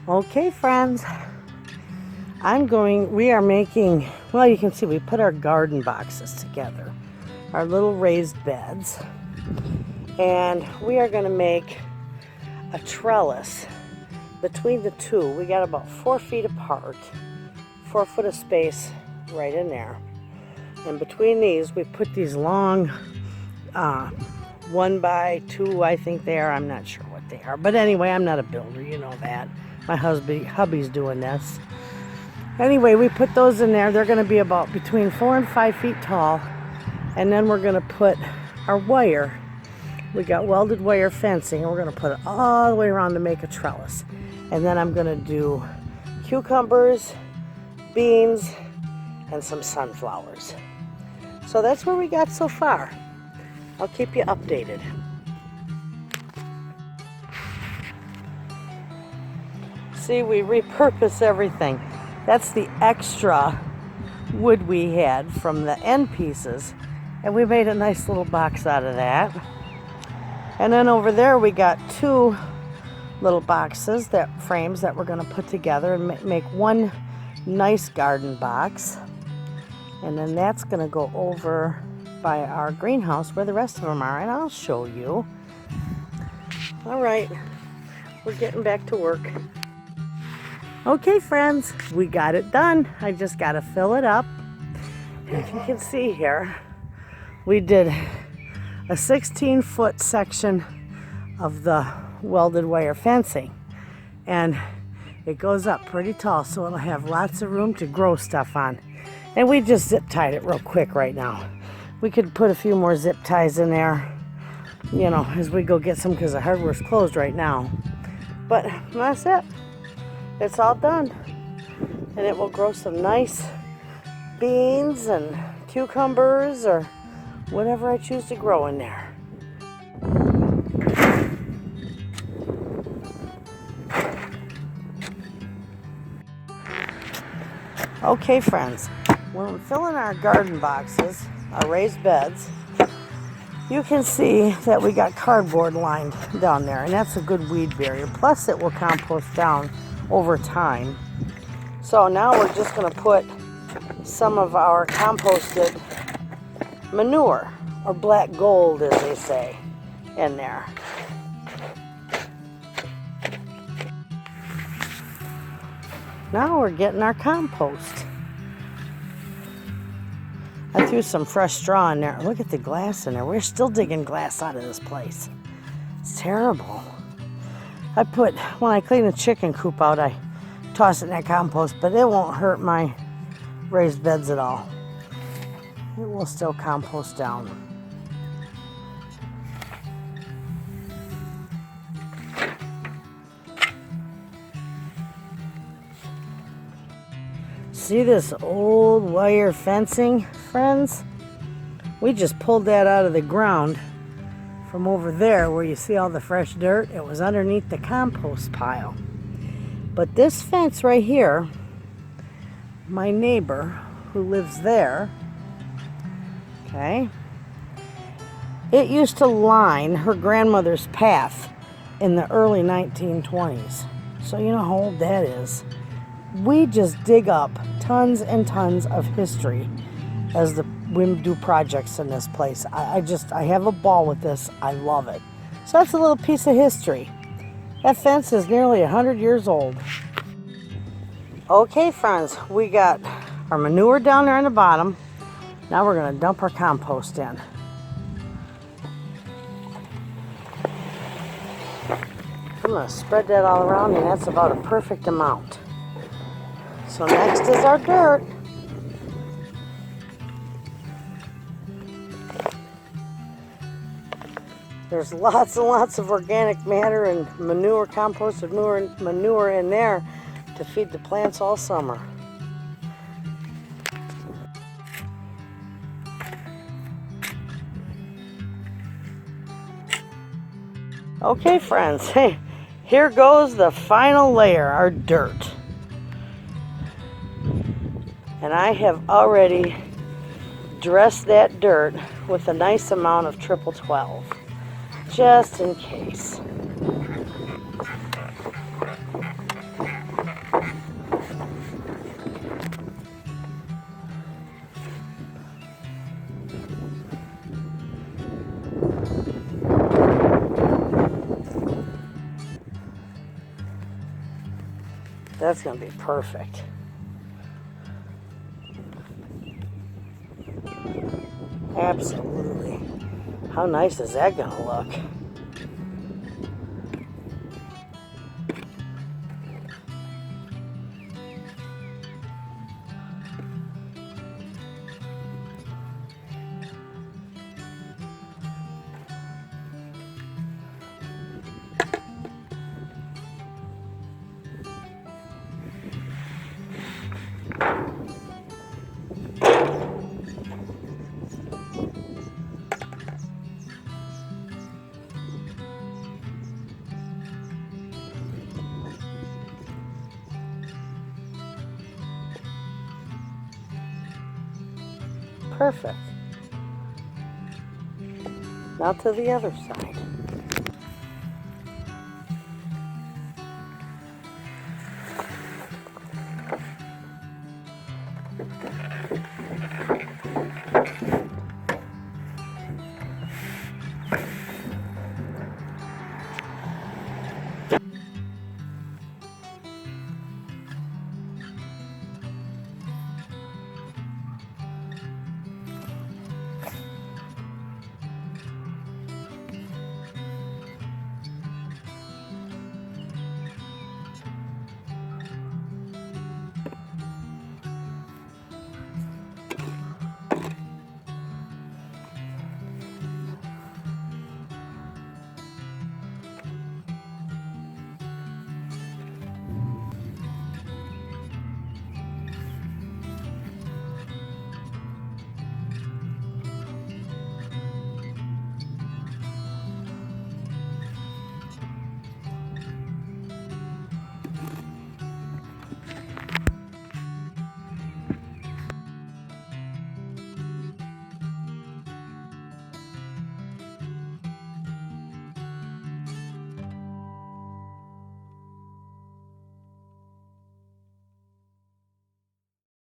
Okay, friends, we are making, well, you can see we put our garden boxes together, our little raised beds, and we are going to make a trellis between the two. We got about 4 feet apart, 4 foot of space right in there. And between these, we put these long 1x2, I think they are. I'm not sure what they are. But anyway, I'm not a builder, you know that. My hubby's doing this. Anyway, we put those in there. They're going to be about between 4 and 5 feet tall. And then we're going to put our wire. We got welded wire fencing, and we're going to put it all the way around to make a trellis. And then I'm going to do cucumbers, beans, and some sunflowers. So that's where we got so far. I'll keep you updated. See, we repurpose everything. That's the extra wood we had from the end pieces, and we made a nice little box out of that. And then over there we got 2 little boxes, frames that we're going to put together and make one nice garden box. And then that's going to go over by our greenhouse where the rest of them are, and I'll show you. All right, we're getting back to work. Okay, friends, we got it done. I just got to fill it up. If you can see here, we did a 16-foot section of the welded wire fencing, and it goes up pretty tall, so it'll have lots of room to grow stuff on. And we just zip tied it real quick right now. We could put a few more zip ties in there, you know, as we go get some, because the hardware's closed right now. But that's it. It's all done. And it will grow some nice beans and cucumbers or whatever I choose to grow in there. Okay, friends, when we're filling our garden boxes, our raised beds, you can see that we got cardboard lined down there, and that's a good weed barrier. Plus it will compost down over time. So now we're just going to put some of our composted manure, or black gold as they say, in there. Now we're getting our compost. I threw some fresh straw in there. Look at the glass in there. We're still digging glass out of this place. It's terrible. When I clean the chicken coop out, I toss it in that compost, but it won't hurt my raised beds at all. It will still compost down. See this old wire fencing, friends? We just pulled that out of the ground from over there where you see all the fresh dirt. It was underneath the compost pile. But this fence right here, my neighbor who lives there, okay, it used to line her grandmother's path in the early 1920s. So you know how old that is. We just dig up tons and tons of history as we do projects in this place. I have a ball with this. I love it. So that's a little piece of history. That fence is nearly 100 years old. Okay, friends, we got our manure down there in the bottom. Now we're going to dump our compost in. I'm going to spread that all around, and that's about a perfect amount. So next is our dirt. There's lots and lots of organic matter and manure, composted manure in there to feed the plants all summer. Okay, friends, here goes the final layer, our dirt. And I have already dressed that dirt with a nice amount of triple 12, just in case. That's going to be perfect. Absolutely. How nice is that going to look? Perfect. Now to the other side.